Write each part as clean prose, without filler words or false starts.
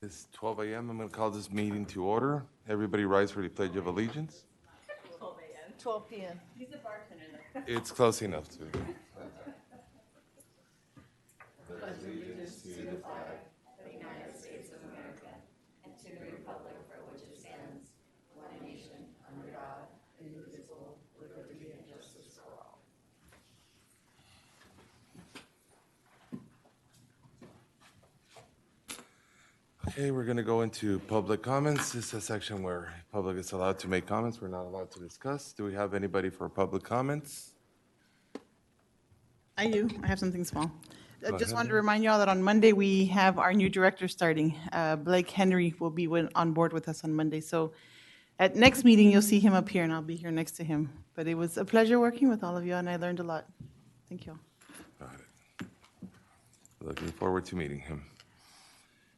It's 12 a.m. I'm going to call this meeting to order. Everybody rise for the Pledge of Allegiance. 12 p.m. It's close enough to. Okay, we're going to go into public comments. This is a section where public is allowed to make comments. We're not allowed to discuss. Do we have anybody for public comments? I do. I have something small. I Go just ahead, wanted to ma'am. remind you all that on Monday, we have our new director starting. Blake Henry will be on board with us on Monday. So at next meeting, you'll see him up here, and I'll be here next to him. But it was a pleasure working with all of you, and I learned a lot. Thank you all. Got it. Looking forward to meeting him.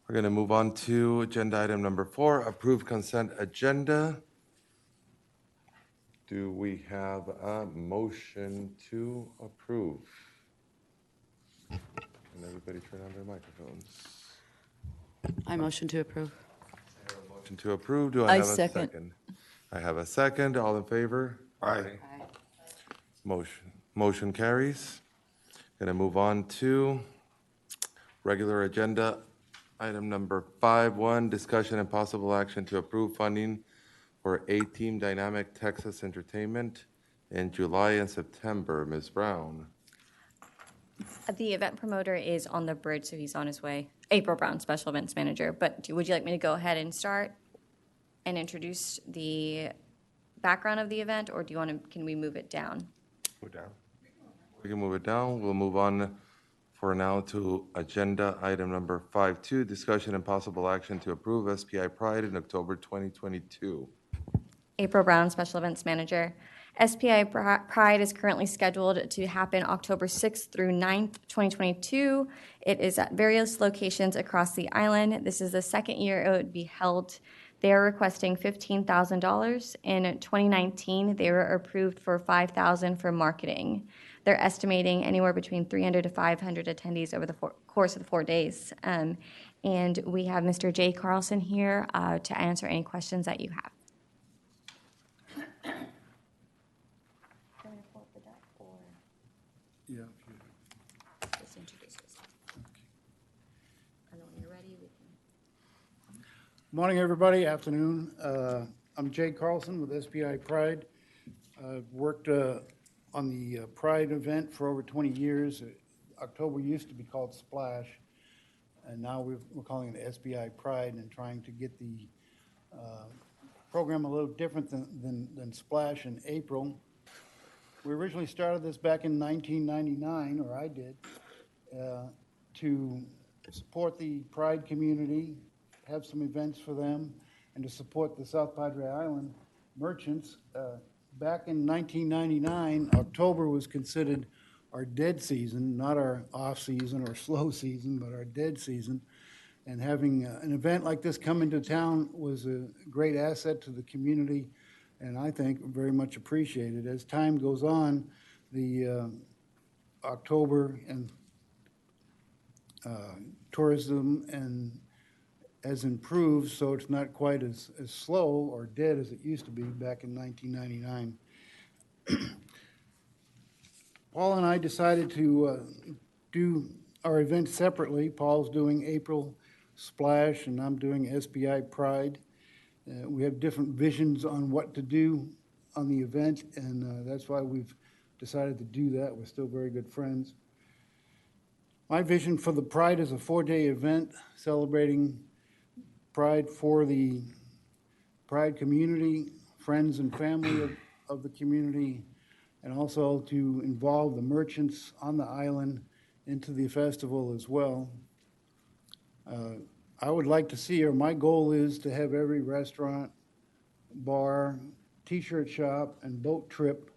We're going to move on to agenda item number 4, approved consent agenda. Do we have a motion to approve? Can everybody turn on their microphones? I motion to approve. Motion to approve. Do I I have a second. second? I have a second. All in favor? Aye. Motion carries. Going to move on to regular agenda item number 5.1, discussion and possible action to approve funding for A-Team Dynamic Texas Entertainment in July and September. Ms. Brown. The event promoter is on the bridge, so he's on his way. April Brown, Special Events Manager. But would you like me to go ahead and start and introduce the background of the event, or do you want to? Can we move it down? Move down. We can move it down. We'll move on for now to agenda item number 5.2, discussion and possible action to approve SPI Pride in October 2022. April Brown, Special Events Manager. SPI Pride is currently scheduled to happen October 6th through 9th, 2022. It is at various locations across the island. This is the second year it would be held. They are requesting $15,000. In 2019, they were approved for $5,000 for marketing. They're estimating anywhere between 300 to 500 attendees over the course of the 4 days. And we have Mr. Jay Carlson here to answer any questions that you have. Yeah. Just introduce yourself. And then when you're ready, we can. Morning, everybody, afternoon. I'm Jay Carlson with SPI Pride. I've worked on the Pride event for over 20 years. October used to be called Splash, and now we're calling it SPI Pride and trying to get the program a little different than Splash in April. We originally started this back in 1999, or I did, to support the Pride community, have some events for them, and to support the South Padre Island merchants. Back in 1999, October was considered our dead season, not our off-season or slow season, but our dead season. And having an event like this come into town was a great asset to the community, and I think very much appreciated. As time goes on, the October and tourism and has improved, so it's not quite as slow or dead as it used to be back in 1999. Paul and I decided to do our events separately. Paul's doing April Splash, and I'm doing SPI Pride. We have different visions on what to do on the event, and that's why we've decided to do that. We're still very good friends. My vision for the Pride is a 4-day event celebrating Pride for the Pride community, friends and family of the community, and also to involve the merchants on the island into the festival as well. I would like to see, or my goal is to have every restaurant, bar, t-shirt shop, and boat trip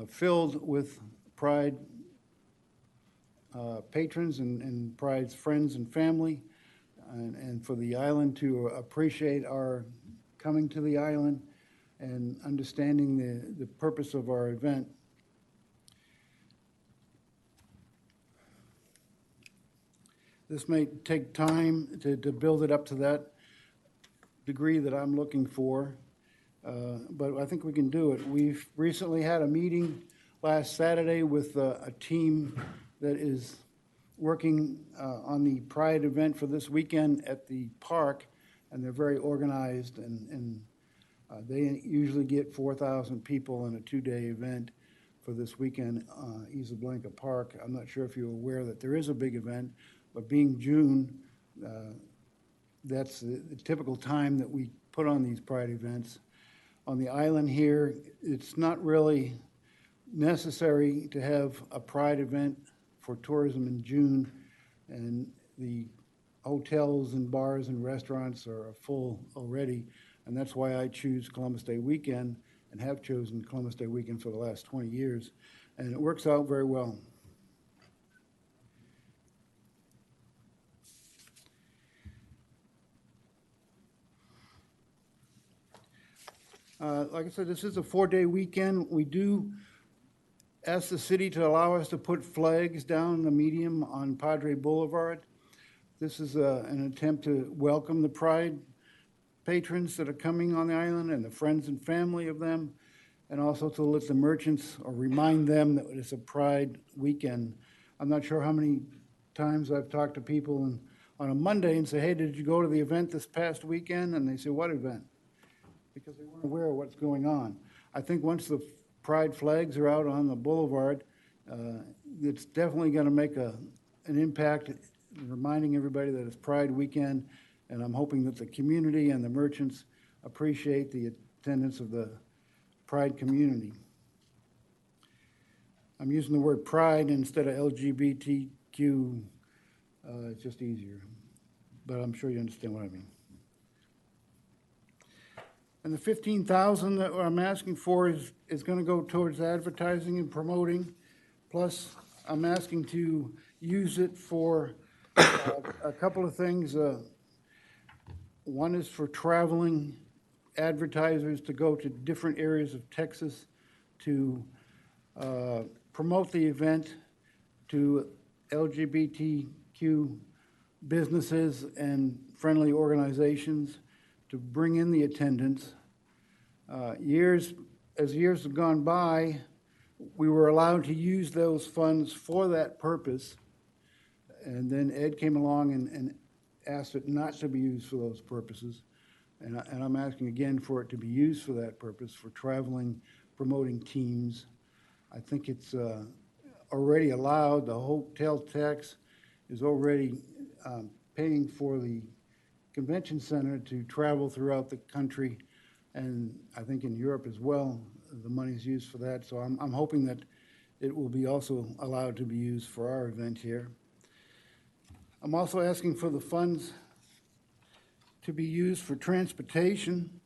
filled with Pride patrons and Pride's friends and family, and for the island to appreciate our coming to the island and understanding the purpose of our event. This may take time to build it up to that degree that I'm looking for, but I think we can do it. We've recently had a meeting last Saturday with a team that is working on the Pride event for this weekend at the park, and they're very organized, and they usually get 4,000 people in a two-day event for this weekend, Isla Blanca Park. I'm not sure if you're aware that there is a big event, but being June, that's the typical time that we put on these Pride events. On the island here, it's not really necessary to have a Pride event for tourism in June, and the hotels and bars and restaurants are full already, and that's why I choose Columbus Day weekend and have chosen Columbus Day weekend for the last 20 years, and it works out very well. Like I said, this is a 4-day weekend. We do ask the city to allow us to put flags down the medium on Padre Boulevard. This is an attempt to welcome the Pride patrons that are coming on the island and the friends and family of them, and also to let the merchants or remind them that it's a Pride weekend. I'm not sure how many times I've talked to people on a Monday and say, hey, did you go to the event this past weekend? And they say, what event? Because they weren't aware of what's going on. I think once the Pride flags are out on the boulevard, it's definitely going to make an impact, reminding everybody that it's Pride weekend, and I'm hoping that the community and the merchants appreciate the attendance of the Pride community. I'm using the word Pride instead of LGBTQ. It's just easier, but I'm sure you understand what I mean. And the $15,000 that I'm asking for is going to go towards advertising and promoting. Plus, I'm asking to use it for a couple of things. One is for traveling advertisers to go to different areas of Texas to promote the event to LGBTQ businesses and friendly organizations, to bring in the attendance. As years have gone by, we were allowed to use those funds for that purpose, and then Ed came along and asked it not to be used for those purposes, and I'm asking again for it to be used for that purpose, for traveling, promoting teams. I think it's already allowed. The hotel tax is already paying for the convention center to travel throughout the country, and I think in Europe as well, the money's used for that. So I'm hoping that it will be also allowed to be used for our event here. I'm also asking for the funds to be used for transportation,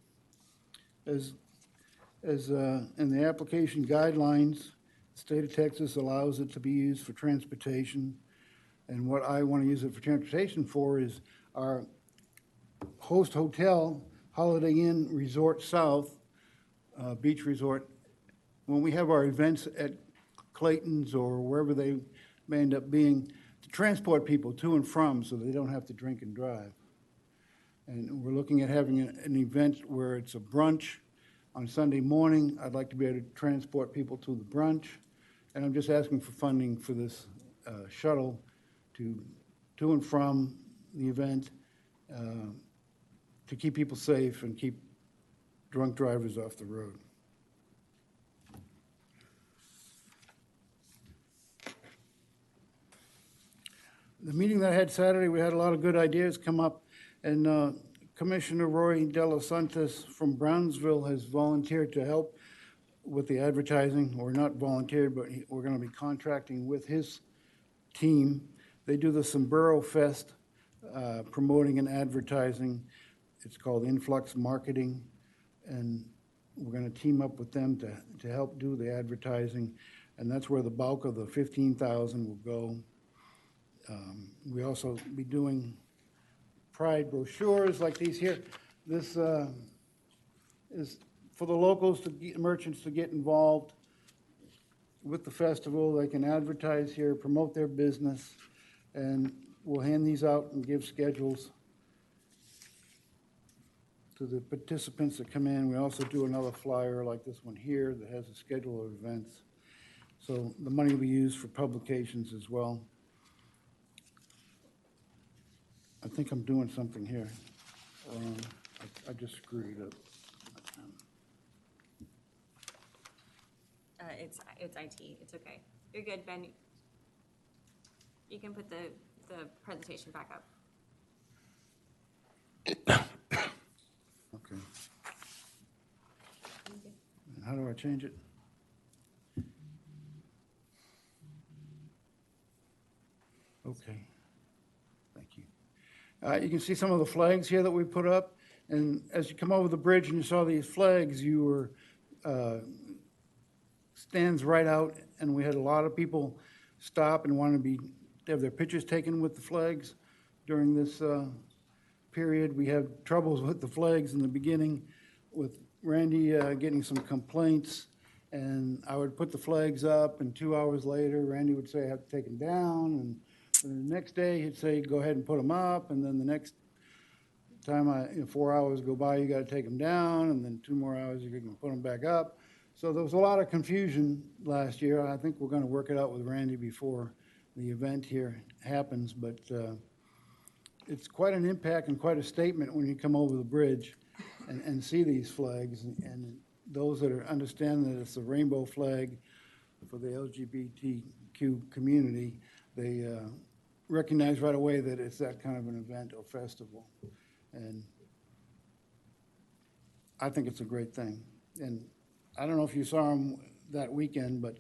as in the application guidelines, the state of Texas allows it to be used for transportation. And what I want to use it for transportation for is our host hotel, Holiday Inn Resort South, Beach Resort. When we have our events at Clayton's or wherever they may end up being, to transport people to and from so they don't have to drink and drive. And we're looking at having an event where it's a brunch on Sunday morning. I'd like to be able to transport people to the brunch. And I'm just asking for funding for this shuttle to and from the event, to keep people safe and keep drunk drivers off the road. The meeting that I had Saturday, we had a lot of good ideas come up, and Commissioner Roy De Los Santos from Brownsville has volunteered to help with the advertising, or not volunteered, but we're going to be contracting with his team. They do the Sombrero Fest, promoting and advertising. It's called Influx Marketing, and we're going to team up with them to help do the advertising, and that's where the bulk of the $15,000 will go. We also be doing Pride brochures like these here. This is for the locals, to get merchants to get involved with the festival. They can advertise here, promote their business, and we'll hand these out and give schedules to the participants that come in. We also do another flyer like this one here that has a schedule of events. So the money will be used for publications as well. I think I'm doing something here. I just screwed it up. It's IT. It's okay. You're good, Ben. You can put the presentation back up. Okay. And how do I change it? Okay. Thank you. You can see some of the flags here that we put up. And as you come over the bridge and you saw these flags, you were stands right out, and we had a lot of people stop and want to have their pictures taken with the flags during this period. We had troubles with the flags in the beginning, with Randy getting some complaints, and I would put the flags up, and 2 hours later, Randy would say, I have to take them down, and the next day, he'd say, go ahead and put them up, and then the next time, 4 hours go by, you got to take them down, and then 2 more hours, you can put them back up. So there was a lot of confusion last year. I think we're going to work it out with Randy before the event here happens, but it's quite an impact and quite a statement when you come over the bridge and see these flags. And those that understand that it's a rainbow flag for the LGBTQ community, they recognize right away that it's that kind of an event or festival. And I think it's a great thing. And I don't know if you saw them that weekend, but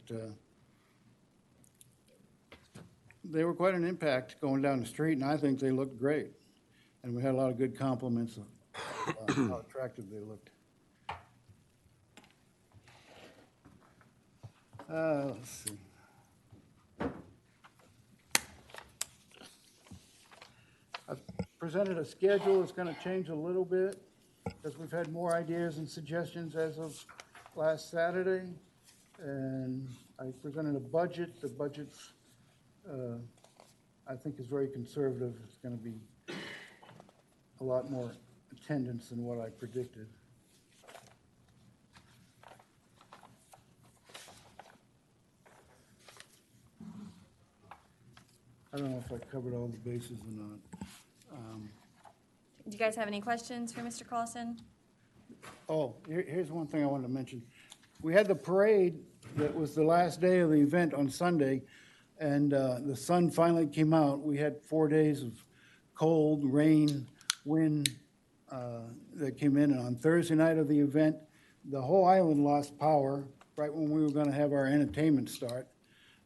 they were quite an impact going down the street, and I think they looked great. And we had a lot of good compliments of how attractive they looked. Let's see. I've presented a schedule. It's going to change a little bit because we've had more ideas and suggestions as of last Saturday, and I presented a budget. The budget, I think, is very conservative. It's going to be a lot more attendance than what I predicted. I don't know if I covered all the bases or not. Do you guys have any questions for Mr. Carlson? Oh, here's one thing I wanted to mention. We had the parade that was the last day of the event on Sunday, and the sun finally came out. We had 4 days of cold, rain, wind that came in, and on Thursday night of the event, the whole island lost power right when we were going to have our entertainment start,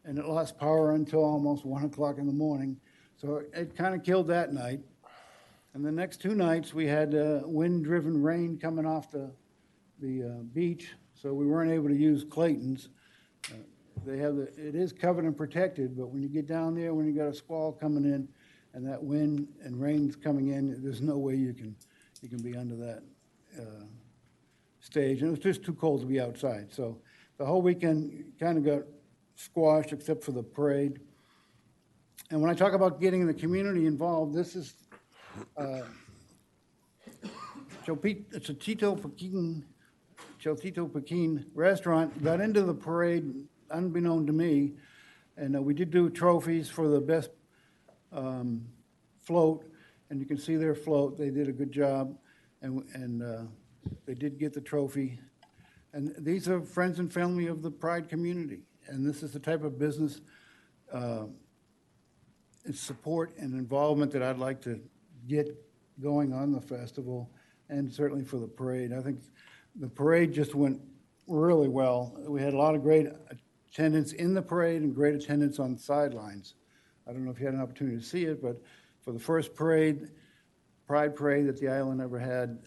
and it lost power until almost 1 o'clock in the morning. So it kind of killed that night. And the next 2 nights, we had wind-driven rain coming off the beach, so we weren't able to use Clayton's. It is covered and protected, but when you get down there, when you got a squall coming in, and that wind and rain's coming in, there's no way you can be under that stage. And it was just too cold to be outside. So the whole weekend kind of got squashed except for the parade. And when I talk about getting the community involved, this is it's a Cheltito Pekin restaurant. Got into the parade unbeknown to me, and we did do trophies for the best float, and you can see their float. They did a good job, and they did get the trophy. And these are friends and family of the Pride community, and this is the type of business support and involvement that I'd like to get going on the festival, and certainly for the parade. I think the parade just went really well. We had a lot of great attendance in the parade and great attendance on the sidelines. I don't know if you had an opportunity to see it, but for the first parade, Pride Parade that the island ever had,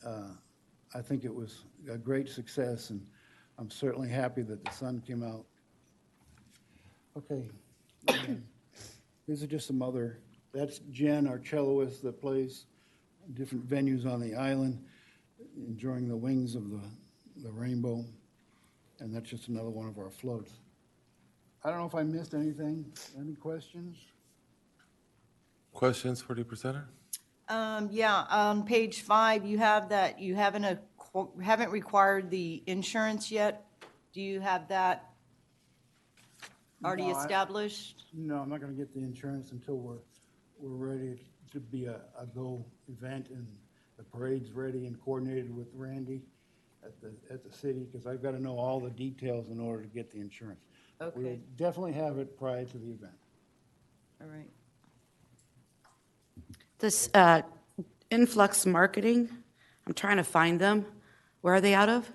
I think it was a great success, and I'm certainly happy that the sun came out. Okay. These are just some other, that's Jen, our celloist, that plays different venues on the island, enjoying the wings of the rainbow. And that's just another one of our floats. I don't know if I missed anything. Any questions? Questions for the presenter? Yeah, on page 5, you have that, you haven't required the insurance yet. Do you have that already No, established? No, I'm not gonna get the insurance until we're ready to be a go event and the parade's ready and coordinated with Randy at the city, because I've got to know all the details in order to get the insurance. We'll Okay, definitely have it prior to the event. all right. This influx marketing, I'm trying to find them. Where are they out of?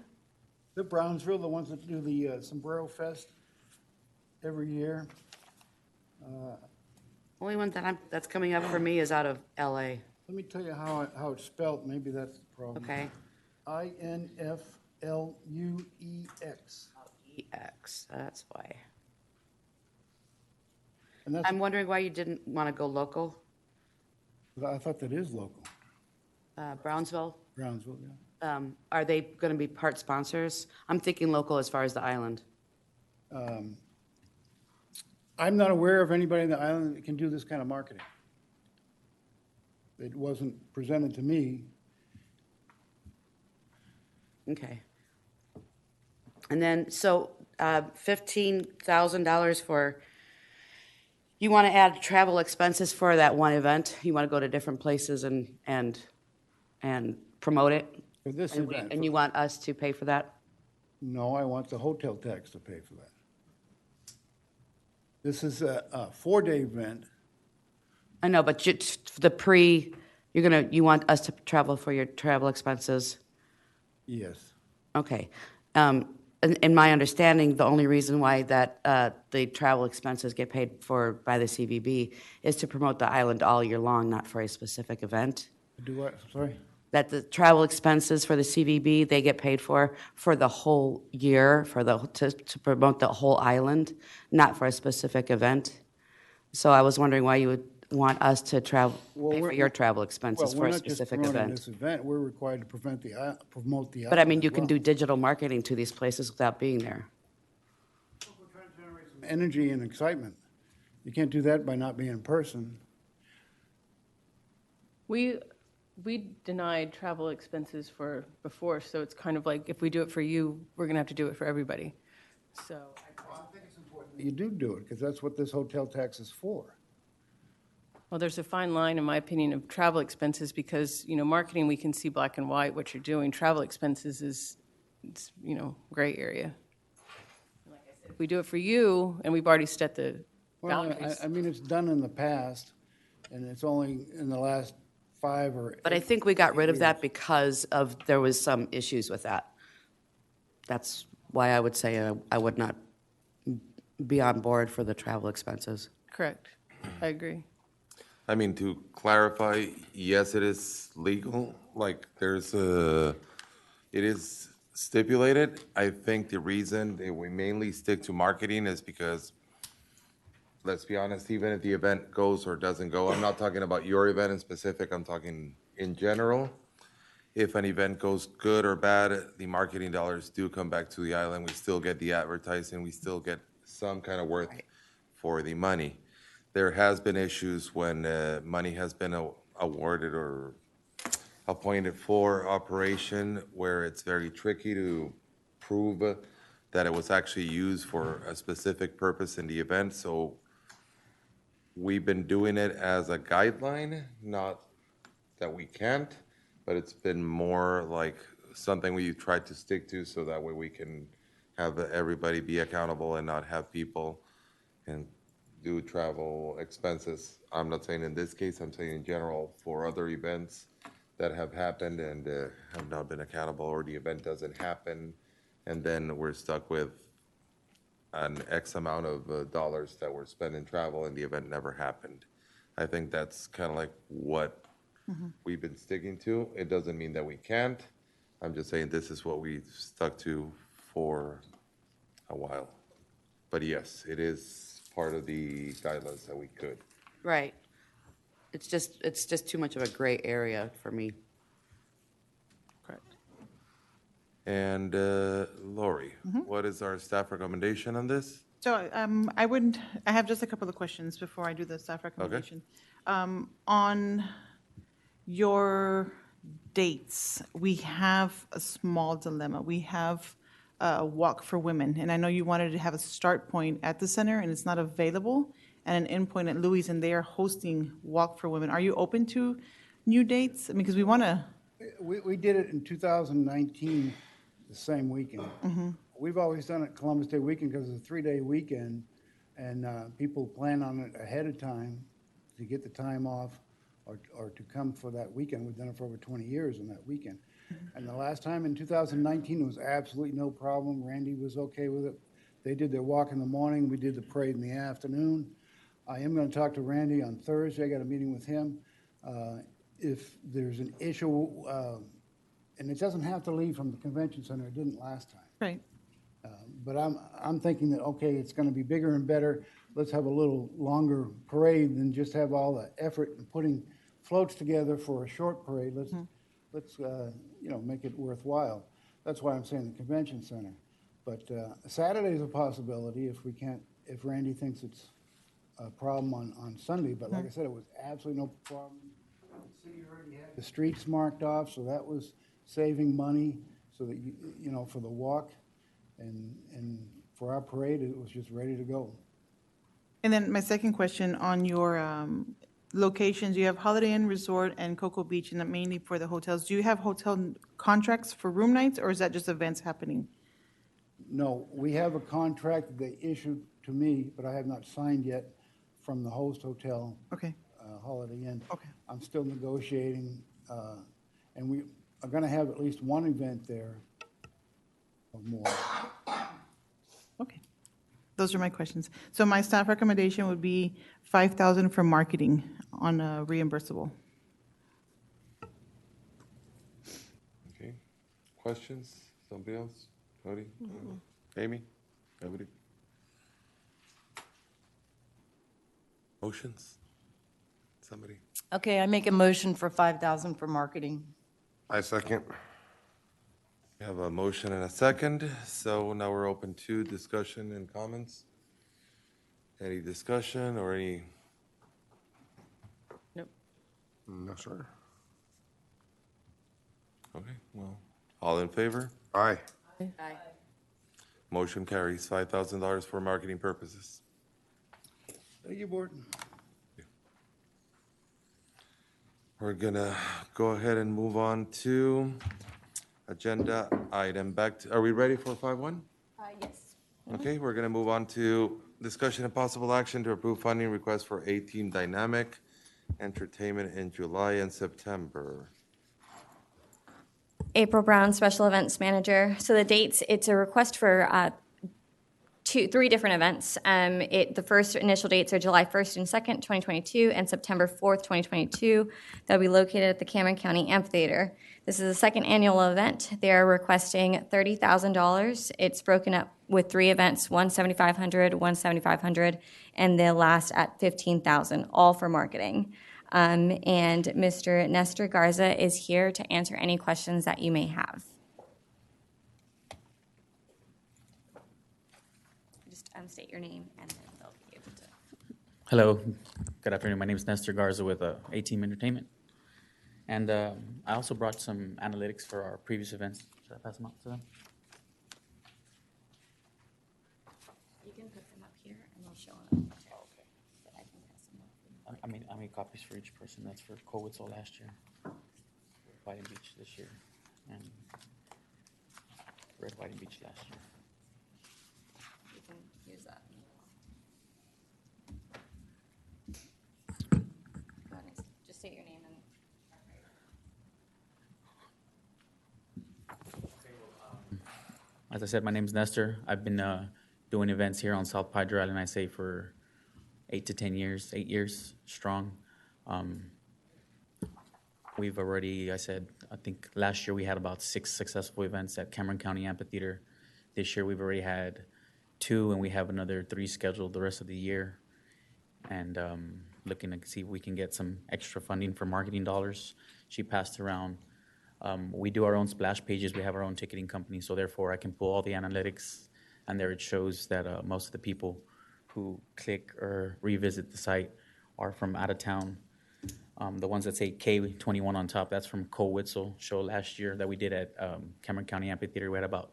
The Brownsville, the ones that do the Sombrero Fest every year. Only one that's coming up for me is out of LA. Let me tell you how it's spelled, maybe that's the problem. Okay. INFLUEX. EX, that's why. And that's, I'm wondering why you didn't want to go local. I thought that is local, Brownsville, Brownsville, yeah. are they going to be part sponsors? I'm thinking local as far as the island. I'm not aware of anybody on the island that can do this kind of marketing. It wasn't presented to me. Okay. And then, so $15,000 for, you want to add travel expenses for that one event? You want to go to different places and promote it? For this event. And you want us to pay for that? No, I want the hotel tax to pay for that. This is a 4-day event. I know, but you want us to travel for your travel expenses? Yes. Okay. In my understanding, the only reason why that the travel expenses get paid for by the CVB is to promote the island all year long, not for a specific event. Do what, sorry? That the travel expenses for the CVB, they get paid for the whole year, to promote the whole island, not for a specific event. So I was wondering why you would want us to pay for your travel expenses for a specific Well, we're not just promoting event. this event, we're required to promote the But I island mean, you as can well. do digital marketing to these places without being there. We're trying to generate some energy and excitement. You can't do that by not being in person. We denied travel expenses before, so it's kind of like, if we do it for you, we're gonna have to do it for everybody. So, You do it, because that's what this hotel tax is for. well, there's a fine line, in my opinion, of travel expenses, because, marketing, we can see black and white what you're doing. Travel expenses it's, gray area. Like I said, if we do it for you, and we've already set the Well, boundaries. I mean, it's done in the past, and it's only in the last 5 or 8. But I think we got rid of that because there was some issues with that. That's why I would say I would not be on board for the travel expenses. Correct. I agree. I mean, to clarify, yes, it is legal, like, it is stipulated. I think the reason that we mainly stick to marketing is because, let's be honest, even if the event goes or doesn't go, I'm not talking about your event in specific, I'm talking in general. If an event goes good or bad, the marketing dollars do come back to the island. We still get the advertising, we still get some kind of worth for the money. There has been issues when money has been awarded or appointed for operation where it's very tricky to prove that it was actually used for a specific purpose in the event. So we've been doing it as a guideline, not that we can't, but it's been more like something we try to stick to so that way we can have everybody be accountable and not have people and do travel expenses. I'm not saying in this case, I'm saying in general for other events that have happened and have not been accountable, or the event doesn't happen, and then we're stuck with an X amount of dollars that were spent in travel and the event never happened. I think that's kind of like what we've been sticking to. It doesn't mean that we can't. I'm just saying this is what we've stuck to for a while. But yes, it is part of the guidelines that we could. Right. It's just too much of a gray area for me. Correct. And Lori, what is our staff recommendation on this? So I have just a couple of questions before I do the staff recommendation. On your dates, we have a small dilemma. We have a walk for women, and I know you wanted to have a start point at the center, and it's not available, and an end point at Louis, and they are hosting walk for women. Are you open to new dates? I mean, because we want to, We did it in 2019, the same weekend. We've always done it Columbus Day weekend because it's a 3-day weekend, and people plan on it ahead of time to get the time off or to come for that weekend. We've done it for over 20 years on that weekend. And the last time in 2019, it was absolutely no problem. Randy was okay with it. They did their walk in the morning, we did the parade in the afternoon. I am going to talk to Randy on Thursday. I got a meeting with him. If there's an issue, and it doesn't have to leave from the convention center, it didn't last time. right. But I'm thinking that, okay, it's going to be bigger and better. Let's have a little longer parade than just have all the effort in putting floats together for a short parade. Let's make it worthwhile. That's why I'm saying the convention center. But Saturday is a possibility if Randy thinks it's a problem on Sunday. But like I said, it was absolutely no problem. The city already had the streets marked off, so that was saving money so that, for the walk. And for our parade, it was just ready to go. And then my second question on your locations, you have Holiday Inn Resort and Cocoa Beach, and mainly for the hotels. Do you have hotel contracts for room nights, or is that just events happening? No, we have a contract that they issued to me, but I have not signed yet from the host hotel, Okay, Holiday Inn. okay. I'm still negotiating, and we are going to have at least one event there or more. Okay. Those are my questions. So my staff recommendation would be 5,000 for marketing on reimbursable. Okay. Questions? Somebody else? Cody? Amy? Nobody? Motions? Somebody? Okay, I make a motion for 5,000 for marketing. I second. We have a motion and a second, so now we're open to discussion and comments. Any discussion or any? Nope. No, sir. Okay, well, all in favor? Aye. Motion carries $5,000 for marketing purposes. Thank you, Board. We're gonna go ahead and move on to agenda item are we ready for 5-1? Yes. Okay, we're gonna move on to discussion and possible action to approve funding request for A-Team Dynamic Entertainment in July and September. April Brown, Special Events Manager. So the dates, it's a request for three different events. The first initial dates are July 1st and 2nd, 2022, and September 4th, 2022. They'll be located at the Cameron County Amphitheater. This is the second annual event. They are requesting $30,000. It's broken up with three events, one $7,500, one $7,500, and the last at $15,000, all for marketing. And Mr. Nestor Garza is here to answer any questions that you may have. Just state your name and then they'll be able to. Hello, good afternoon. My name is Nestor Garza with A-Team Entertainment. And I also brought some analytics for our previous events. Should I pass them out to them? You can put them up here and they'll show them. Oh, okay. But I can pass them up. I made copies for each person. That's for Cowitzel last year, White and Beach this year, and Red, White, and Beach last year. You can use that. Go ahead and just state your name and. As I said, my name is Nestor. I've been doing events here on South Padre Island, I say, for 8 to 10 years, 8 years strong. We've already, I think last year we had about 6 successful events at Cameron County Amphitheater. This year we've already had 2, and we have another 3 scheduled the rest of the year. And looking to see if we can get some extra funding for marketing dollars. She passed around. We do our own splash pages. We have our own ticketing company, so therefore I can pull all the analytics, and there it shows that most of the people who click or revisit the site are from out of town. The ones that say K21 on top, that's from Cole Witzel show last year that we did at Cameron County Amphitheater. We had about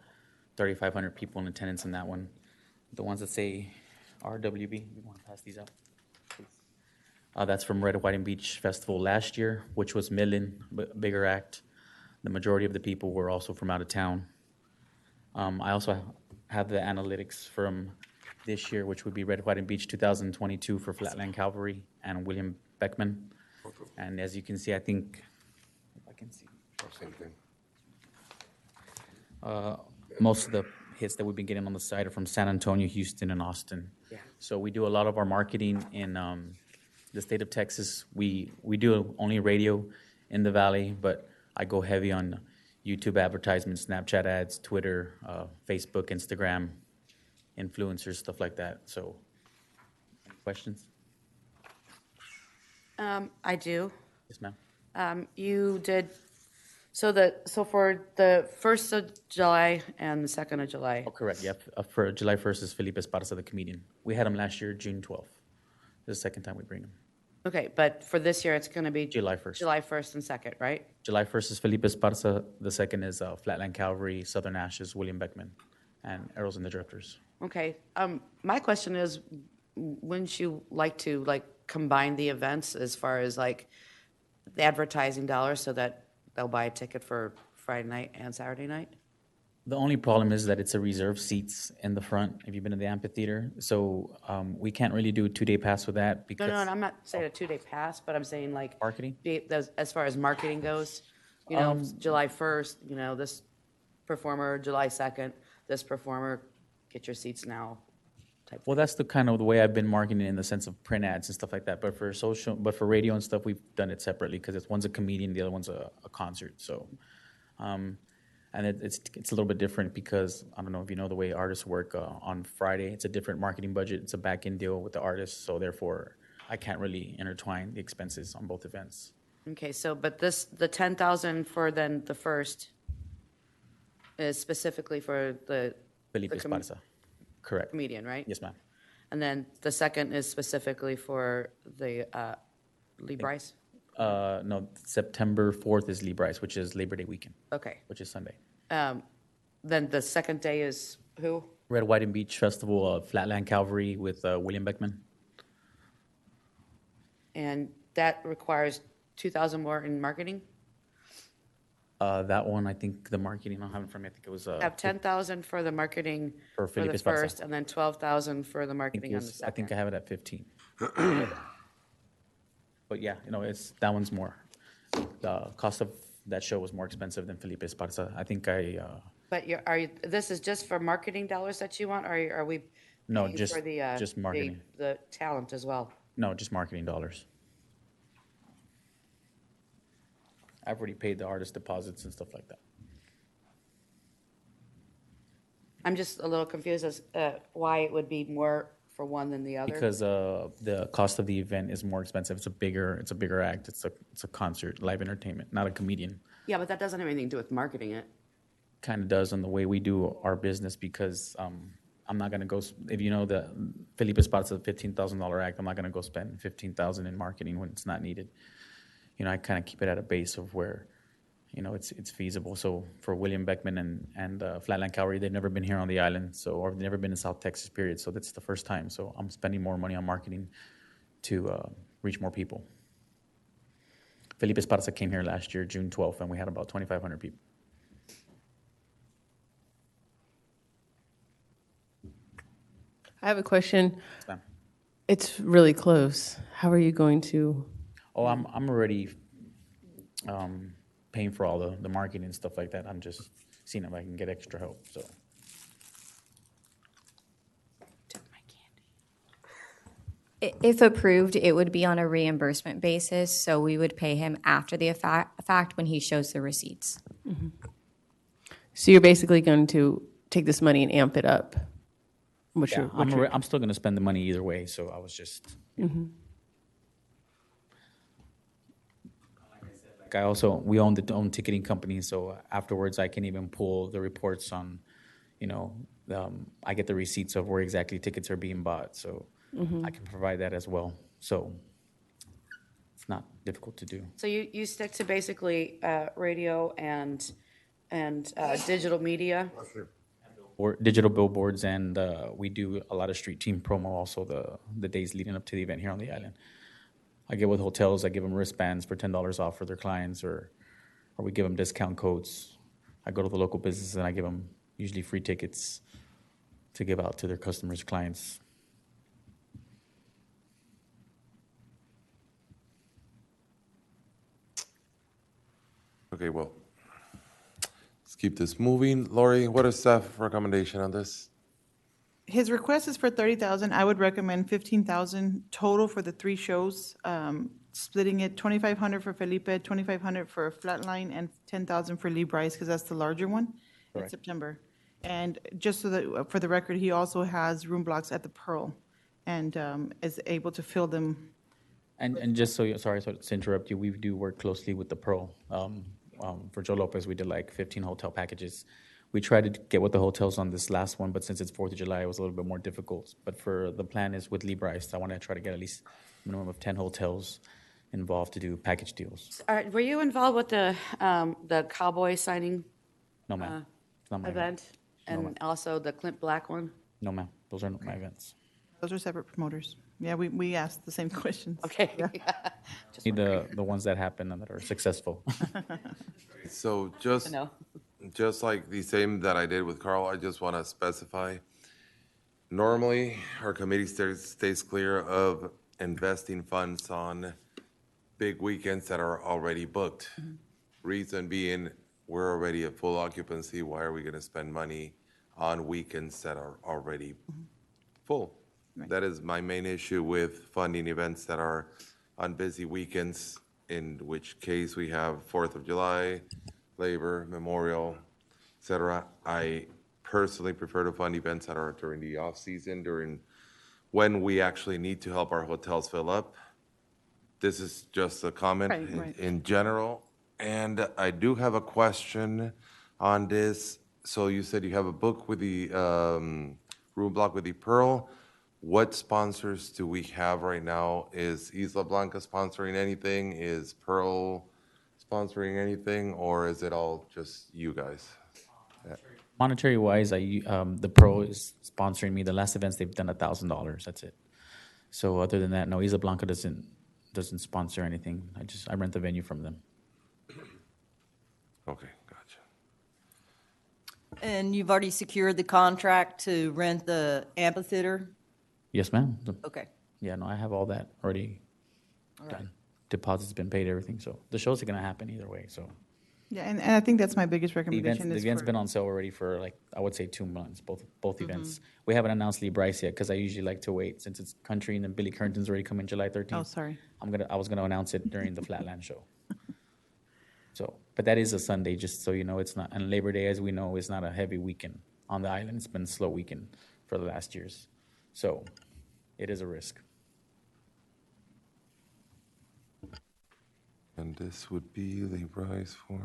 3,500 people in attendance in that one. The ones that say RWB, you want to pass these out, please? That's from Red, White, and Beach Festival last year, which was Midland, bigger act. The majority of the people were also from out of town. I also have the analytics from this year, which would be Red, White, and Beach 2022 for Flatland Cavalry and William Beckman. And as you can see, I think, if I can see, Same thing. most of the hits that we've been getting on the site are from San Antonio, Houston, and Austin. Yeah. So we do a lot of our marketing in the state of Texas. We do only radio in the Valley, but I go heavy on YouTube advertisements, Snapchat ads, Twitter, Facebook, Instagram, influencers, stuff like that. So, any questions? I do. Yes, ma'am. You did, so for the 1st of July and the 2nd of July. Oh, correct. Yep. For July 1st is Felipe Esparza, the comedian. We had him last year, June 12th. This is the second time we bring him. Okay, but for this year, it's going to be July 1st. July 1st and 2nd, right? July 1st is Felipe Esparza. The second is Flatland Cavalry, Southern Ashes, William Beckman, and Arrows and the Drifters. Okay. My question is, wouldn't you like to combine the events as far as the advertising dollars so that they'll buy a ticket for Friday night and Saturday night? The only problem is that it's a reserved seats in the front, if you've been to the amphitheater. So we can't really do a 2-day pass with that because... No, and I'm not saying a 2-day pass, but I'm saying Marketing? As far as marketing goes, July 1st, this performer, July 2nd, this performer, get your seats now. Well, that's the kind of the way I've been marketing in the sense of print ads and stuff like that. But for radio and stuff, we've done it separately because one's a comedian, the other one's a concert. So, and it's a little bit different because I don't know if you know the way artists work. On Friday, it's a different marketing budget. It's a back-end deal with the artist. So therefore, I can't really intertwine the expenses on both events. Okay, so but the 10,000 for then the first is specifically for the Felipe Esparza. Correct. comedian, right? Yes, ma'am. And then the second is specifically for the Lee Bryce? No, September 4th is Lee Bryce, which is Labor Day weekend, Okay. which is Sunday. Then the second day is who? Red, White, and Beach Festival of Flatland Cavalry with William Beckman. And that requires 2,000 more in marketing? That one, I think the marketing, I don't have it from me. I think it was. Have 10,000 for the marketing For for Felipe the Esparza. first, and then 12,000 for the I think, marketing on the I think I second. have it at 15. But yeah, that one's more. The cost of that show was more expensive than Felipe Esparza. I think But this is just for marketing dollars that you want, or are we No, paying just- for the, just marketing. the talent as well? no, just marketing dollars. I've already paid the artist deposits and stuff like that. I'm just a little confused as why it would be more for one than the other. Because the cost of the event is more expensive. It's a bigger act. It's a concert, live entertainment, not a comedian. Yeah, but that doesn't have anything to do with marketing it. Kind of does on the way we do our business because I'm not gonna go. If you know the Felipe Esparza $15,000 act, I'm not gonna go spend $15,000 in marketing when it's not needed. I kind of keep it at a base of where, it's feasible. So for William Beckman and Flatland Cavalry, they've never been here on the island, or they've never been in South Texas, period. So that's the first time. So I'm spending more money on marketing to reach more people. Felipe Esparza came here last year, June 12th, and we had about 2,500 people. I have a question. Yes, ma'am. It's really close. How are you going to? Oh, I'm already paying for all the marketing and stuff like that. I'm just seeing if I can get extra help. So If approved, it would be on a reimbursement basis, so we would pay him after the fact when he shows the receipts. So you're basically going to take this money and amp it up? yeah, I'm still going to spend the money either way. So I was just. We own the own ticketing company, so afterwards I can even pull the reports on, I get the receipts of where exactly tickets are being bought, so I can provide that as well. So not difficult to do. So you stick to basically radio and digital media? Or digital billboards, and we do a lot of street team promo also the days leading up to the event here on the island. I get with hotels, I give them wristbands for $10 off for their clients, or we give them discount codes. I go to the local business and I give them usually free tickets to give out to their customers, clients. Okay, well, let's keep this moving. Lori, what is staff recommendation on this? His request is for 30,000. I would recommend 15,000 total for the 3 shows, splitting it 2,500 for Felipe, 2,500 for Flatline, and 10,000 for Lee Bryce, because that's the larger one in Correct. September. And just so that, for the record, he also has room blocks at the Pearl and is able to fill them. And just so sorry to interrupt you, we do work closely with the Pearl. For Joe Lopez, we did like 15 hotel packages. We tried to get with the hotels on this last one, but since it's 4th of July, it was a little bit more difficult. But for the plan is with Lee Bryce, I want to try to get at least a minimum of 10 hotels involved to do package deals. Were you involved with the cowboy signing No, ma'am. It's not my event? No, ma'am. And also the Clint Black one? No, ma'am. Those are not my events. Those are separate promoters. Yeah, we asked the same questions. Okay. Need the ones that happen and that are successful. So just, No. just like the same that I did with Carl, I just want to specify. Normally, our committee stays clear of investing funds on big weekends that are already booked. Reason being, we're already at full occupancy. Why are we going to spend money on weekends that are already full? That is my main issue with funding events that are on busy weekends, in which case we have 4th of July, Labor, Memorial, et cetera. I personally prefer to fund events that are during the off-season, during when we actually need to help our hotels fill up. This is just a comment Right. in general. And I do have a question on this. So you said you have a book with the room block with the Pearl. What sponsors do we have right now? Is Isla Blanca sponsoring anything? Is Pearl sponsoring anything? Or is it all just you guys? Monetary wise, the Pro is sponsoring me. The last events they've done $1,000. That's it. So other than that, no, Isla Blanca doesn't sponsor anything. I rent the venue from them. Okay, gotcha. And you've already secured the contract to rent the amphitheater? Yes, ma'am. Okay. Yeah, no, I have all that already done. Deposits been paid, everything. So the shows are gonna happen either way. So Yeah, and I think that's my biggest the recommendation. event's been on sale already for like I would say 2 months. Both events. We haven't announced Lee Bryce yet because I usually like to wait since it's country and then Billy Currington's already coming July 13th. Oh, sorry. I was gonna announce it during the Flatland show. So, but that is a Sunday, just so you know. It's not, and Labor Day, as we know, is not a heavy weekend on the island. It's been a slow weekend for the last years. So, it is a risk. And this would be Lee Bryce for,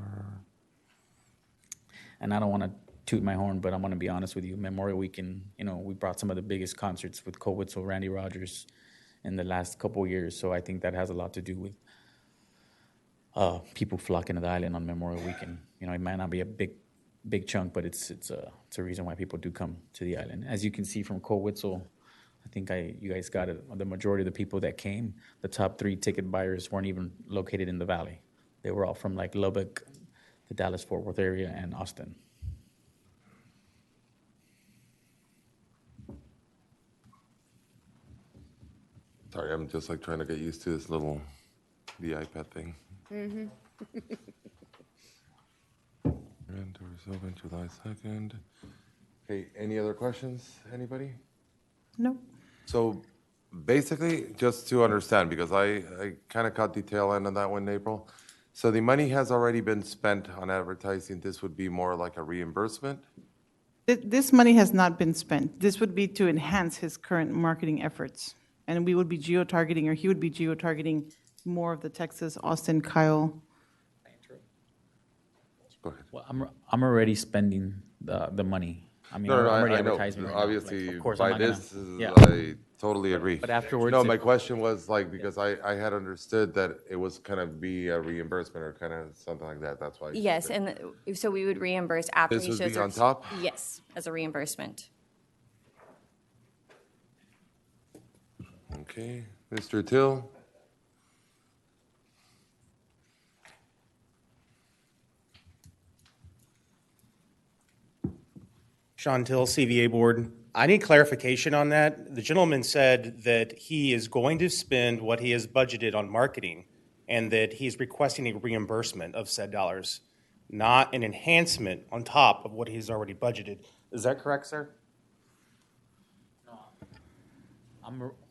And I don't want to toot my horn, but I'm going to be honest with you. Memorial Weekend, we brought some of the biggest concerts with COVID, so Randy Rogers in the last couple of years. So I think that has a lot to do with people flocking to the island on Memorial Weekend. It might not be a big chunk, but it's a reason why people do come to the island. As you can see from Coal-Whitzel, I think you guys got it. The majority of the people that came, the top 3 ticket buyers weren't even located in the valley. They were all from like Lubbock, the Dallas-Fort Worth area, and Austin. sorry, I'm just like trying to get used to this the iPad thing. Renters open July 2nd. Okay, any other questions, anybody? No. So basically, just to understand, because I kind of caught the tail end on that one, April. So the money has already been spent on advertising. This would be more like a reimbursement? This money has not been spent. This would be to enhance his current marketing efforts. And we would be geo-targeting, or he would be geo-targeting more of the Texas, Austin, Kyle. Go ahead. Well, I'm already spending the money. I mean, No, I'm already I know. advertising right now. Obviously, Like, of course, by I'm not gonna- this, yeah. Totally agree. But afterwards, No, if- my question was like, because I had understood that it was kind of be a reimbursement or kind of something like that, that's why. Yes, and so we would reimburse after This he would shows be our. on top? Yes, as a reimbursement. Okay, Mr. Till? Sean Till, CVA Board. I need clarification on that. The gentleman said that he is going to spend what he has budgeted on marketing and that he's requesting a reimbursement of said dollars, not an enhancement on top of what he's already budgeted. Is that correct, sir?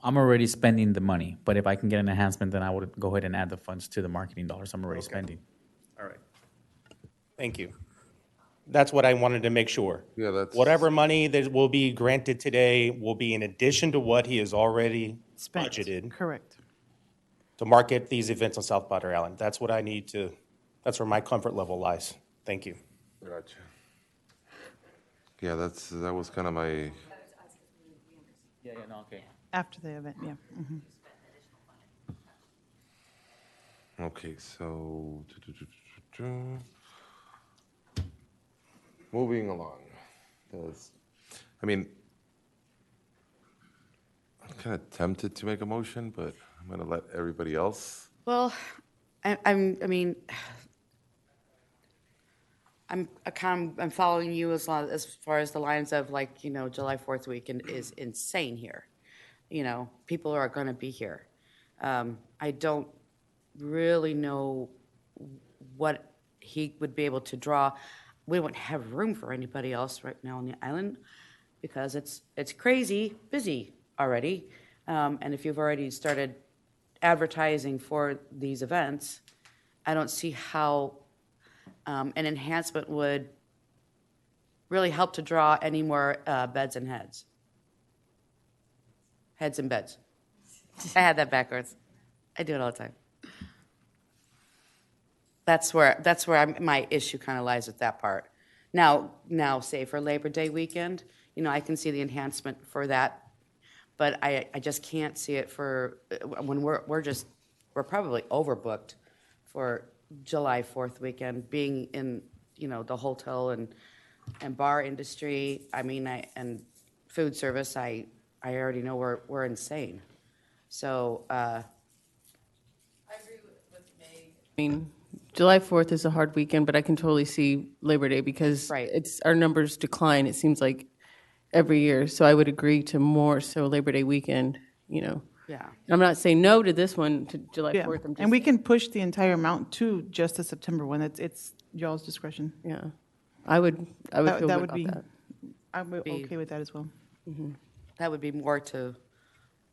I'm already spending the money, but if I can get an enhancement, then I would go ahead and add the funds to the marketing dollars I'm already spending. All right. Thank you. That's what I wanted to make sure. Yeah, that's. Whatever money that will be granted today will be in addition to what he has already Spent. budgeted Correct. to market these events on South Padre Island. That's what I need to, that's where my comfort level lies. Thank you. Gotcha. Yeah, that was kind of my, Yeah, no, okay. After the event, yeah. Mhm. okay, so. Moving along. I mean, I'm kind of tempted to make a motion, but I'm going to let everybody else. Well, I mean, I'm following you as far as the lines of like, you know, July 4th weekend is insane here. You know, people are going to be here. I don't really know what he would be able to draw. We wouldn't have room for anybody else right now on the island because it's crazy busy already. And if you've already started advertising for these events, I don't see how an enhancement would really help to draw any more beds and heads. Heads and beds. I had that backwards. I do it all the time. That's where my issue kind of lies with that part. Now, say for Labor Day weekend, you know, I can see the enhancement for that, but I just can't see it for when we're probably overbooked for July 4th weekend, being in, you know, the hotel and bar industry. I mean, and food service. I already know we're insane. So. I agree with Meg. I mean, July 4th is a hard weekend, but I can totally see Labor Day because Right. it's our numbers decline, it seems like, every year. So I would agree to more so Labor Day weekend, you know. Yeah. I'm not saying no to this one, to July Yeah, 4th. I'm just, and we can push the entire amount to just the September one. It's y'all's discretion. yeah. I would feel That good would about be, that. I'm okay with that as well. That would be more to.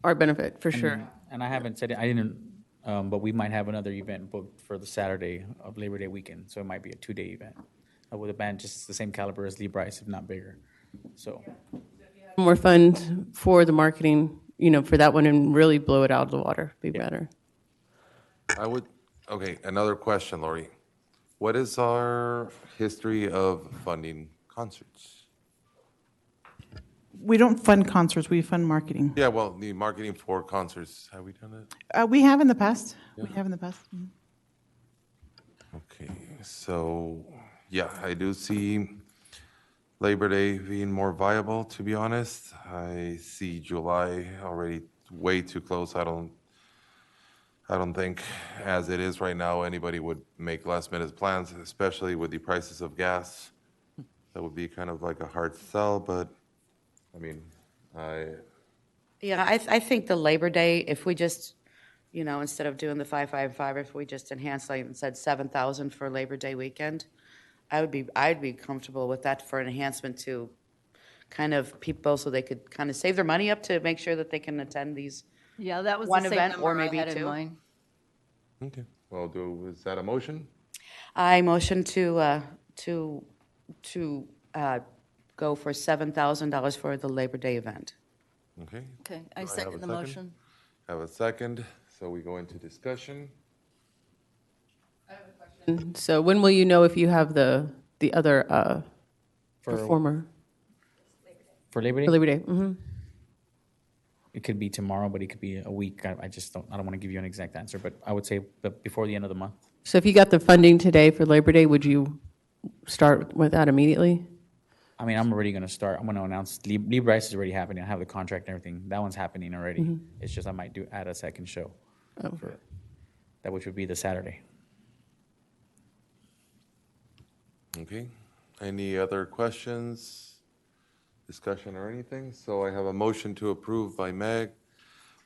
Our benefit, for sure. And I haven't said it, I didn't, but we might have another event booked for the Saturday of Labor Day weekend, so it might be a 2-day event with a band just the same caliber as Lee Bryce, if not bigger. So, More funds for the marketing, you know, for that one and really blow it out of the water, be better. Okay, another question, Lori. What is our history of funding concerts? We don't fund concerts, we fund marketing. Yeah, well, the marketing for concerts, have we done it? We have in the past. We have in the past. Mhm. Okay, so, yeah, I do see Labor Day being more viable, to be honest. I see July already way too close. I don't think, as it is right now, anybody would make last-minute plans, especially with the prices of gas. That would be kind of like a hard sell, but, I mean, Yeah, I think the Labor Day, if we just, you know, instead of doing the 555, if we just enhanced, like, and said 7,000 for Labor Day weekend, I'd be comfortable with that for an enhancement to kind of people so they could kind of save their money up to make sure that they can attend these. Yeah, that was One the same event or number I maybe had in two. mind. okay. Well, is that a motion? I motion to go for $7,000 for the Labor Day event. Okay. Okay, I I have a second the second? motion. Have a second, so we go into discussion. So when will you know if you have the other For- performer for Labor Day? for Labor Day? Mm-hmm. It could be tomorrow, but it could be a week. I don't want to give you an exact answer, but I would say before the end of the month. So if you got the funding today for Labor Day, would you start with that immediately? I mean, I'm already going to start. I'm going to announce Libre is already happening. I have the contract and everything. That one's happening already. It's just I might add a second show for that, which would be the Saturday. Okay. Any other questions, discussion, or anything? So I have a motion to approve by Meg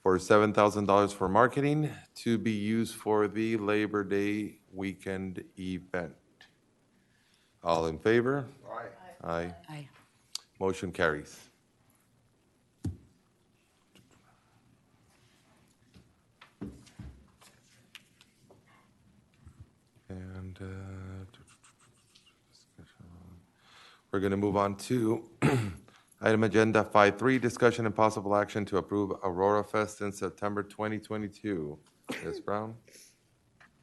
for $7,000 for marketing to be used for the Labor Day weekend event. All in favor? Aye. Aye. Motion carries. And we're going to move on to item agenda 5.3, discussion and possible action to approve Aurora Fest in September 2022. Ms. Brown?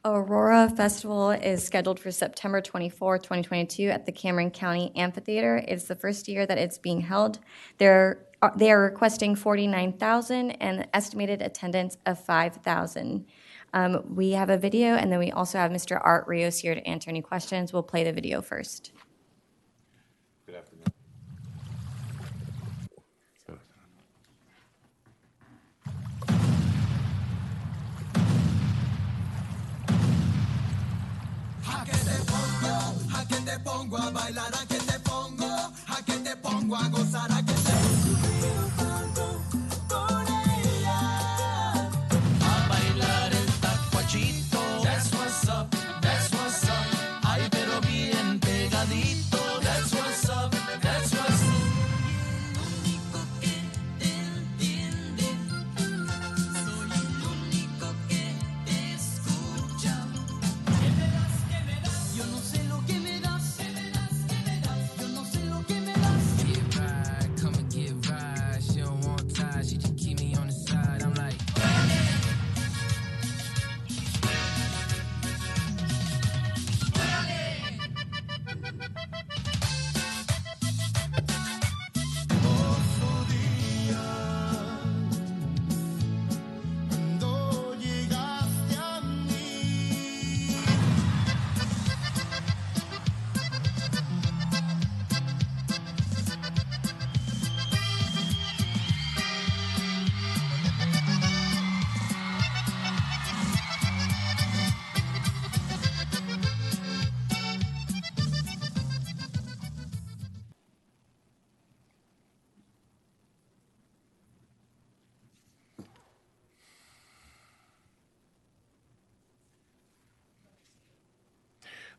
Aurora Festival is scheduled for September 24th, 2022 at the Cameron County Amphitheater. It's the first year that it's being held. They are requesting $49,000 and estimated attendance of 5,000. We have a video, and then we also have Mr. Art Rios here to answer any questions. We'll play the video first. Good afternoon.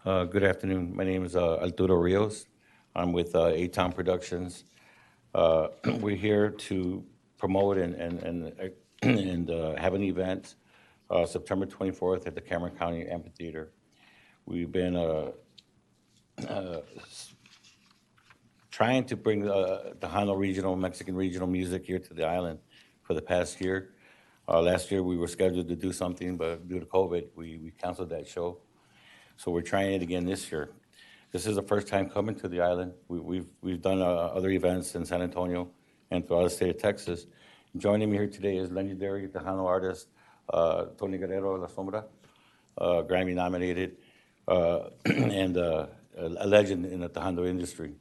Good afternoon. My name is Arturo Rios. I'm with A-Town Productions. We're here to promote and have an event September 24th at the Cameron County Amphitheater. We've been trying to bring the Tejano regional, Mexican regional music here to the island for the past year. Last year we were scheduled to do something, but due to COVID, we canceled that show. So we're trying it again this year. This is the first time coming to the island. We've done other events in San Antonio and throughout the state of Texas. Joining me here today is legendary Tejano artist Tony Guerrero La Sombra, Grammy nominated, and a legend in the Tejano industry.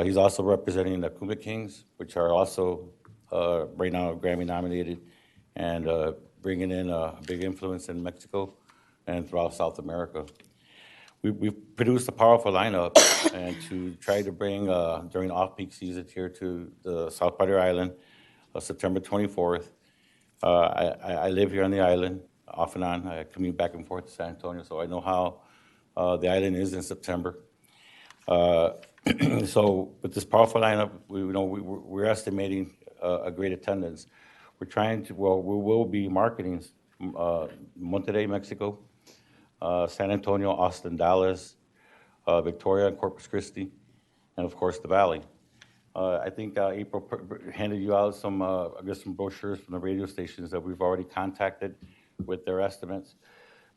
He's also representing the Cumbia Kings, which are also right now Grammy nominated and bringing in a big influence in Mexico and throughout South America. We've produced a powerful lineup and to try to bring during off-peak season here to the South Padre Island, September 24th. I live here on the island off and on. I commute back and forth to San Antonio, so I know how the island is in September. So with this powerful lineup, we're estimating a great attendance. We're trying to, we will be marketing Monterrey, Mexico, San Antonio, Austin, Dallas, Victoria, and Corpus Christi, and of course the Valley. I think April handed you out some brochures from the radio stations that we've already contacted with their estimates.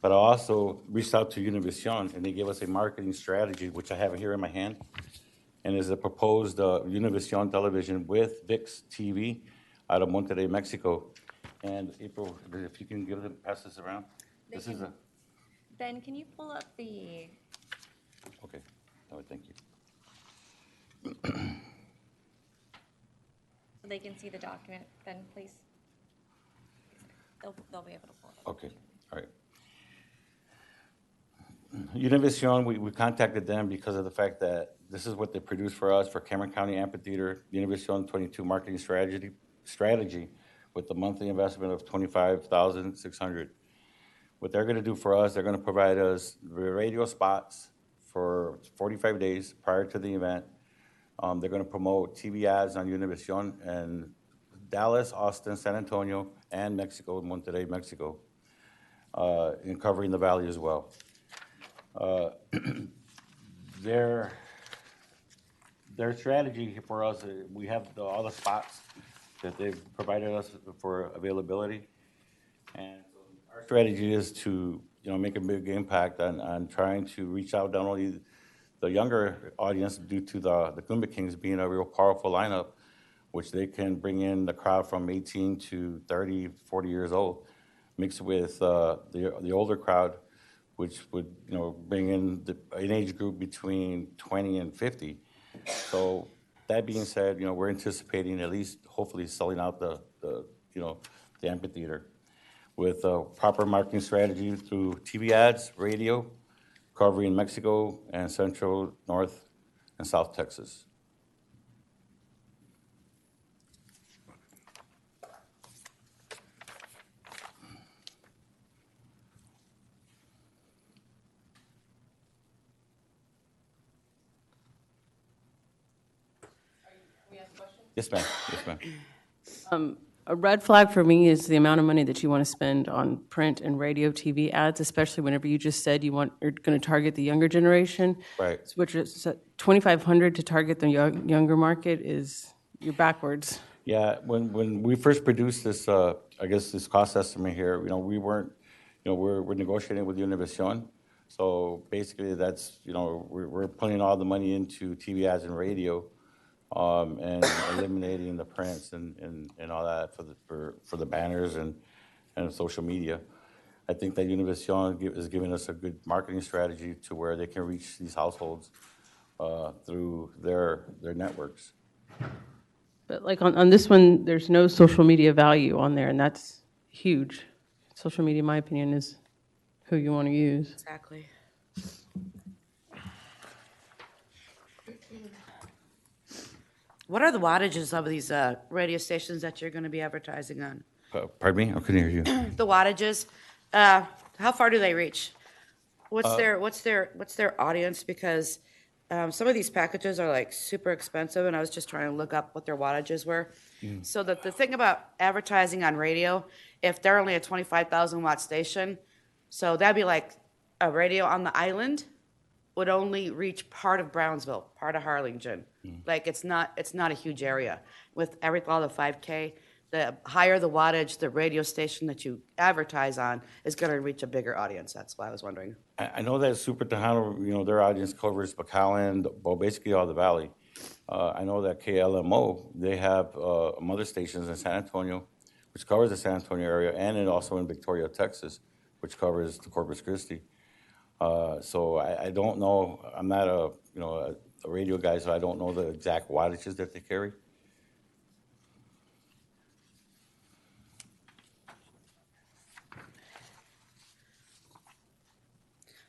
But I also reached out to Univision, and they gave us a marketing strategy, which I have here in my hand, and is a proposed Univision television with VIX TV out of Monterrey, Mexico. And April, if you can give them, pass this around. This is a, Ben, can you pull up the, okay, oh, thank you. so they can see the document, Ben, please? They'll be able to pull it up. Okay, all right. Univision, we contacted them because of the fact that this is what they produce for us for Cameron County Amphitheater, Univision 22 marketing strategy with the monthly investment of $25,600. What they're gonna do for us, they're gonna provide us the radio spots for 45 days prior to the event. They're gonna promote TV ads on Univision and Dallas, Austin, San Antonio, and Mexico, Monterrey, Mexico, and covering the valley as well. Their strategy for us, we have all the spots that they've provided us for availability. And so our strategy is to, make a big impact on trying to reach out not only the younger audience due to the Cumbia Kings being a real powerful lineup, which they can bring in the crowd from 18 to 30, 40 years old, mixed with the older crowd, which would, bring in an age group between 20 and 50. So that being said, we're anticipating at least hopefully selling out the amphitheater with a proper marketing strategy through TV ads, radio, covering Mexico and Central, North, and South Texas. Yes, ma'am. Yes, ma'am. A red flag for me is the amount of money that you want to spend on print and radio, TV ads, especially whenever you just said you're going to target the younger generation. Right. Which is $2,500 to target the younger market you're backwards. Yeah, when we first produced this, this cost estimate here, we weren't, we're negotiating with Univision. So basically that's, we're putting all the money into TV ads and radio, and eliminating the prints and all that for the banners and social media. I think that Univision is giving us a good marketing strategy to where they can reach these households through their networks. But like on this one, there's no social media value on there, and that's huge. Social media, in my opinion, is who you want to use. Exactly. What are the wattages of these radio stations that you're going to be advertising on? Pardon me? I couldn't hear you. The wattages, how far do they reach? What's their audience? Because some of these packages are like super expensive, and I was just trying to look up what their wattages were. So the thing about advertising on radio, if they're only a 25,000 watt station, so that'd be like a radio on the island would only reach part of Brownsville, part of Harlingen. Like it's not a huge area. With all the 5K, the higher the wattage, the radio station that you advertise on is going to reach a bigger audience. That's why I was wondering. I know that Super Tejano, their audience covers McAllen, well, basically all the valley. I know that KLMO, they have mother stations in San Antonio, which covers the San Antonio area, and also in Victoria, Texas, which covers the Corpus Christi. So I don't know. I'm not a radio guy, so I don't know the exact wattages that they carry.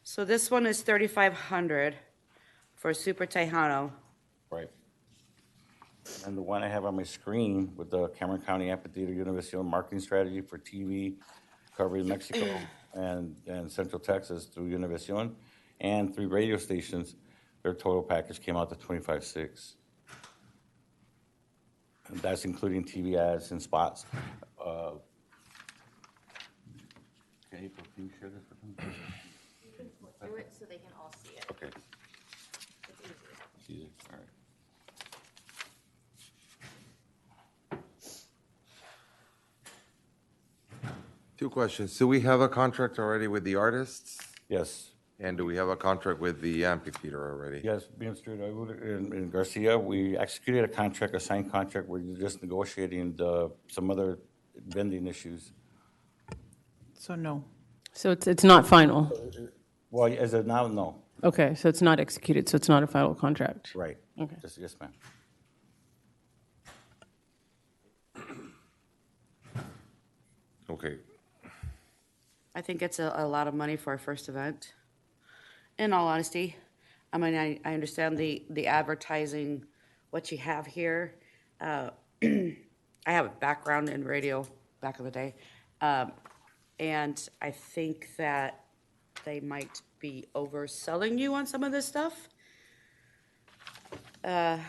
So this one is 3,500 for Super Tejano. Right. And the one I have on my screen with the Cameron County Amphitheater Univision marketing strategy for TV covering Mexico and Central Texas through Univision and 3 radio stations, their total package came out to $25,600. And that's including TV ads and spots. Okay, April, can you share this with them? Do it so they can all see it. Okay. It's easier. It's easy, all right. 2 questions. Do we have a contract already with the artists? Yes, And do we have a contract with the amphitheater already? Yes, Mr. In Garcia, we executed a contract, a signed contract. We're just negotiating some other vending issues. So no. So it's not final. Well, as of now, no. Okay, so it's not executed, so it's not a final contract. Right. Okay. Yes, ma'am. Okay, I think it's a lot of money for our first event, in all honesty. I mean, I understand the advertising, what you have here. I have a background in radio back in the day. And I think that they might be overselling you on some of this stuff. I'm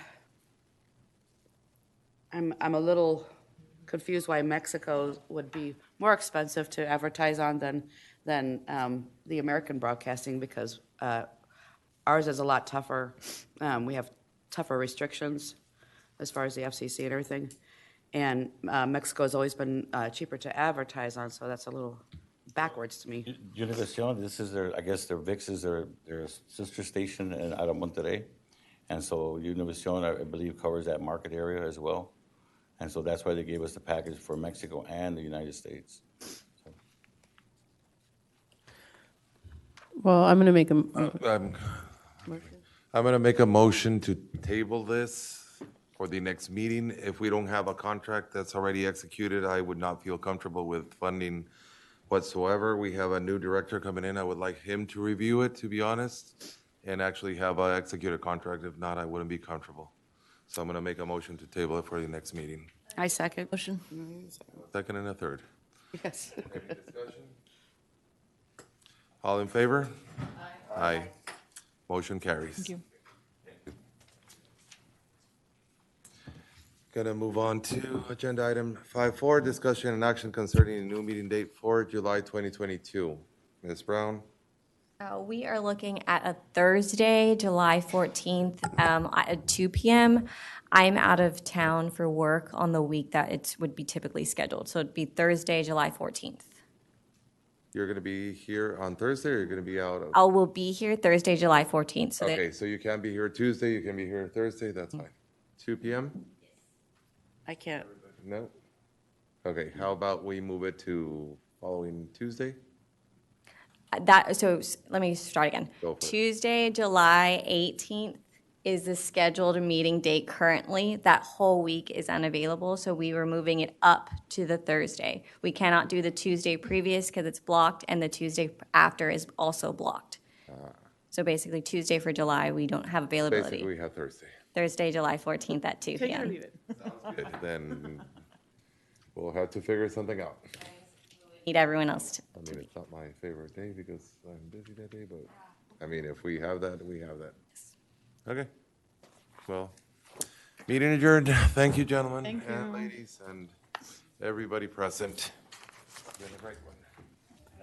a little confused why Mexico would be more expensive to advertise on than the American broadcasting, because ours is a lot tougher. We have tougher restrictions as far as the FCC and everything. And Mexico has always been cheaper to advertise on, so that's a little backwards to me. Univision, this is their, I guess their VIX is their sister station out of Monterrey. And so Univision, I believe, covers that market area as well. And so that's why they gave us the package for Mexico and the United States. Well, I'm going to make a, I'm going to make a motion to table this for the next meeting. If we don't have a contract that's already executed, I would not feel comfortable with funding whatsoever. We have a new director coming in. I would like him to review it, to be honest, and actually have an executed contract. If not, I wouldn't be comfortable. So I'm going to make a motion to table it for the next meeting. I second. Motion? Second and a third. Yes. All in favor? Aye. Motion carries. Thank you. Gonna move on to agenda item 5.4, discussion and action concerning a new meeting date for July 2022. Ms. Brown? We are looking at a Thursday, July 14th, at 2 p.m. I'm out of town for work on the week that it would be typically scheduled, so it'd be Thursday, July 14th. You're gonna be here on Thursday, or you're gonna be out of? I will be here Thursday, July 14th. So Okay, so you can't be here Tuesday, you can be here Thursday, that's fine. 2 p.m.? I can't. No? Okay, how about we move it to following Tuesday? Let me start again. Go for it. Tuesday, July 18th is the scheduled meeting date currently. That whole week is unavailable, so we were moving it up to the Thursday. We cannot do the Tuesday previous because it's blocked, and the Tuesday after is also blocked. So basically, Tuesday for July, we don't have availability. Basically, we have Thursday. Thursday, July 14th at 2 Take it or p.m. leave it. Good, then we'll have to figure something out. Need everyone else to. I mean, it's not my favorite day because I'm busy that day, but, I mean, if we have that, we have that. Okay. Well, meeting adjourned. Thank you, gentlemen Thank and you. ladies, and everybody present. Been a great one.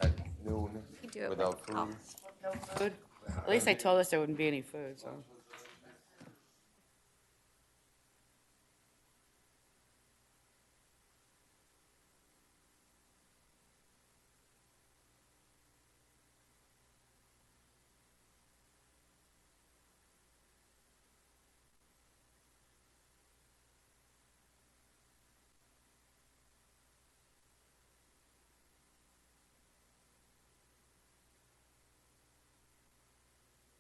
At noon, You do it without with- food. Food? At least they told us there wouldn't be any food, so.